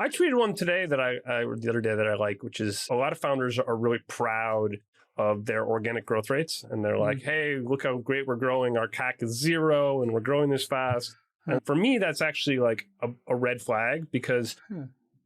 I tweeted one today that the other day that I like, which is a lot of founders are really proud of their organic growth rates. And they're like, hey, look how great we're growing. Our CAC is 0 and we're growing this fast. And for me, that's actually like a red flag, because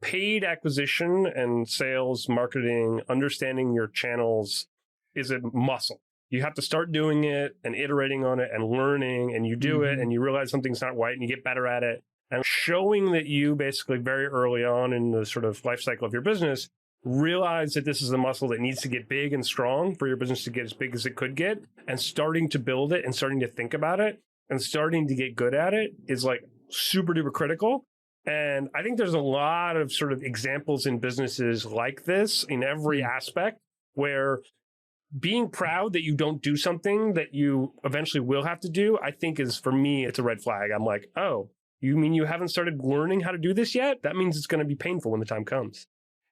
paid acquisition and sales, marketing, understanding your channels is a muscle. You have to start doing it and iterating on it and learning, and you do it and you realize something's not right and you get better at it. And showing that you basically very early on in the sort of life cycle of your business realize that this is a muscle that needs to get big and strong for your business to get as big as it could get, and starting to build it and starting to think about it and starting to get good at it is like super duper critical. And I think there's a lot of sort of examples in businesses like this in every aspect, where being proud that you don't do something that you eventually will have to do, I think is, for me, it's a red flag. I'm like, oh, you mean you haven't started learning how to do this yet? That means it's going to be painful when the time comes.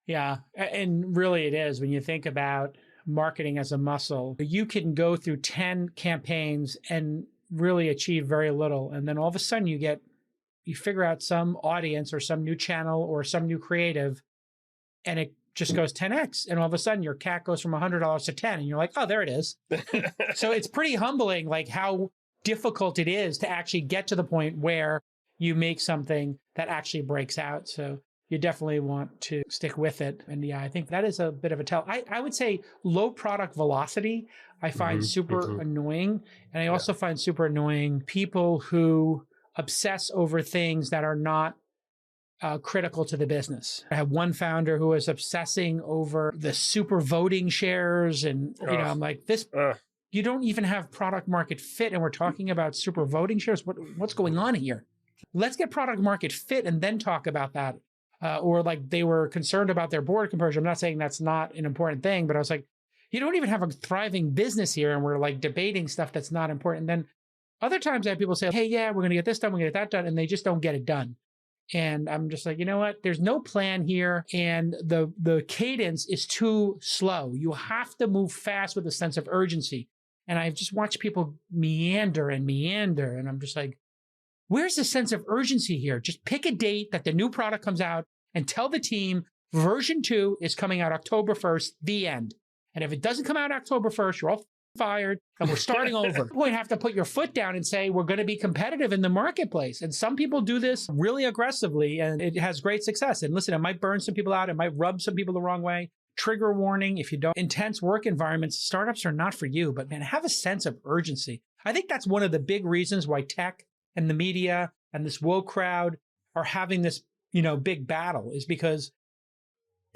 Yeah. And really it is. When you think about marketing as a muscle, you can go through 10 campaigns and really achieve very little. And then all of a sudden you figure out some audience or some new channel or some new creative, and it just goes 10x. And all of a sudden your CAC goes from $100 to 10, and you're like, oh, there it is. So it's pretty humbling, like how difficult it is to actually get to the point where you make something that actually breaks out. So you definitely want to stick with it. And yeah, I think that is a bit of a tell. I would say low product velocity, I find super annoying. And I also find super annoying people who obsess over things that are not critical to the business. I have one founder who was obsessing over the super voting shares. And, you know, I'm like, you don't even have product market fit. And we're talking about super voting shares. What's going on here? Let's get product market fit and then talk about that. Or like they were concerned about their board conversion. I'm not saying that's not an important thing, but I was like, you don't even have a thriving business here, and we're like debating stuff that's not important. And then other times I have people say, hey, yeah, we're going to get this done, we're going to get that done, and they just don't get it done. And I'm just like, you know what? There's no plan here, and the cadence is too slow. You have to move fast with a sense of urgency. And I've just watched people meander, and I'm just like, where's the sense of urgency here? Just pick a date that the new product comes out and tell the team version 2 is coming out October 1st, the end. And if it doesn't come out October 1st, you're all fired and we're starting over. You have to put your foot down and say, we're going to be competitive in the marketplace. And some people do this really aggressively, and it has great success. And listen, it might burn some people out. It might rub some people the wrong way. Trigger warning, if you don't. Intense work environments, startups are not for you, but man, have a sense of urgency. I think that's one of the big reasons why tech and the media and this woke crowd are having this, big battle, is because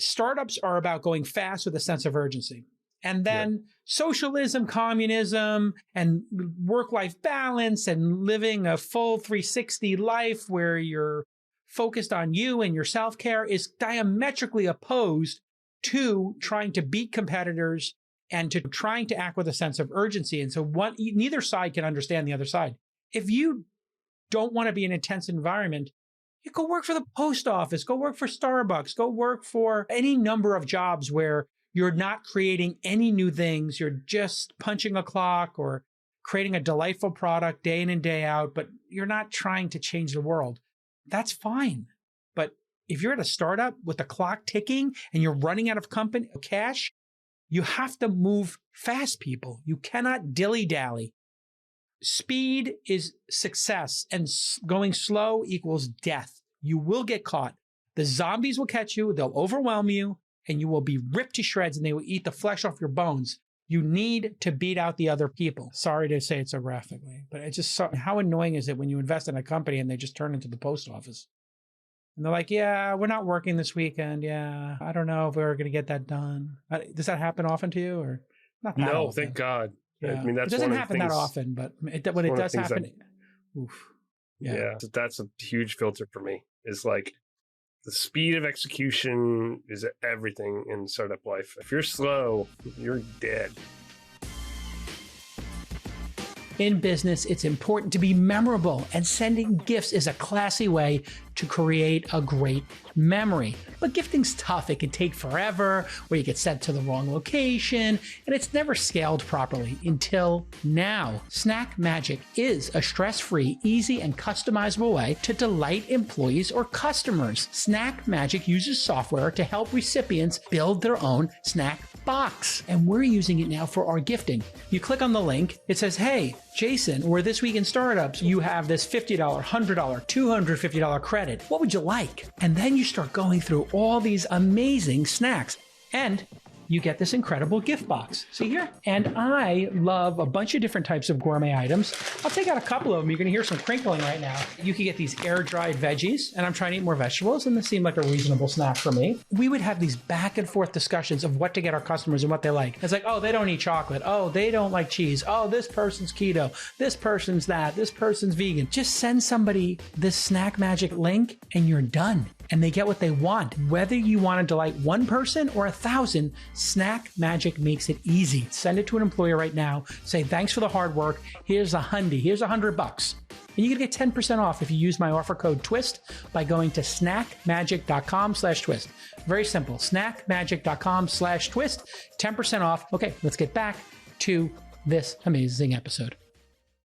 startups are about going fast with a sense of urgency. And then socialism, communism, and work-life balance, and living a full 360 life where you're focused on you and your self-care is diametrically opposed to trying to beat competitors and to trying to act with a sense of urgency. And so neither side can understand the other side. If you don't want to be in an intense environment, you go work for the post office, go work for Starbucks, go work for any number of jobs where you're not creating any new things. You're just punching a clock or creating a delightful product day in and day out, but you're not trying to change the world. That's fine. But if you're at a startup with the clock ticking and you're running out of cash, you have to move fast, people. You cannot dilly-dally. Speed is success, and going slow equals death. You will get caught. The zombies will catch you, they'll overwhelm you, and you will be ripped to shreds, and they will eat the flesh off your bones. You need to beat out the other people. Sorry to say it so graphically, but it's just how annoying is it when you invest in a company and they just turn into the post office? And they're like, yeah, we're not working this weekend. Yeah, I don't know if we're going to get that done. Does that happen often to you, or not that No, often? thank God. Yeah. I mean, that's it doesn't one of happen the things, that often, but when it does happen, oof. Yeah, that's a huge filter for me. Is like the speed of execution is everything in startup life. If you're slow, you're dead. In business, it's important to be memorable, and sending gifts is a classy way to create a great memory. But gifting's tough. It can take forever, or you get sent to the wrong location, and it's never scaled properly until now. Snack Magic is a stress-free, easy, and customizable way to delight employees or customers. Snack Magic uses software to help recipients build their own snack box, and we're using it now for our gifting. You click on the link, it says, hey, Jason, or This Week in Startups, you have this $50, $100, $250 credit. What would you like? And then you start going through all these amazing snacks, and you get this incredible gift box. See here? And I love a bunch of different types of gourmet items. I'll take out a couple of them. You're going to hear some crinkling right now. You can get these air-dried veggies, and I'm trying to eat more vegetables, and this seemed like a reasonable snack for me. We would have these back and forth discussions of what to get our customers and what they like. It's like, oh, they don't eat chocolate. Oh, they don't like cheese. Oh, this person's keto. This person's that. This person's vegan. Just send somebody this Snack Magic link, and you're done. And they get what they want. Whether you want to delight one person or 1,000, Snack Magic makes it easy. Send it to an employer right now. Say, thanks for the hard work. Here's here's $100. And you're going to get 10% off if you use my offer code TWIST by going to snackmagic.com/twist. Very simple. Snackmagic.com/twist. 10% off. Okay, let's get back to this amazing episode.